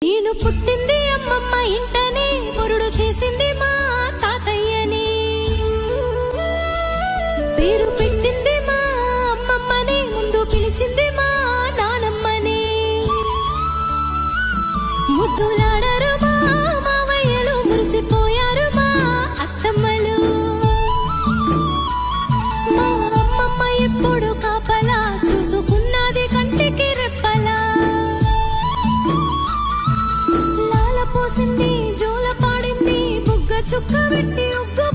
నేను పుట్టింది అమ్మమ్మ ఇంటనే, మురుడు చేసింది మా తాతయ్యని. పేరు పెట్టింది మా అమ్మమ్మని, ముందు పిలిచింది మా నానమ్మని. ముద్దులాడరు మా మావయ్యలు, మురిసిపోయారు మా అత్తమ్మలు. మా అమ్మమ్మ ఎప్పుడు కాపలా చూసుకున్నది కంటికి రెప్పలా. లాల పోసింది, జోల పాడింది, బుగ్గ చుక్క పెట్టి ఉగ్గు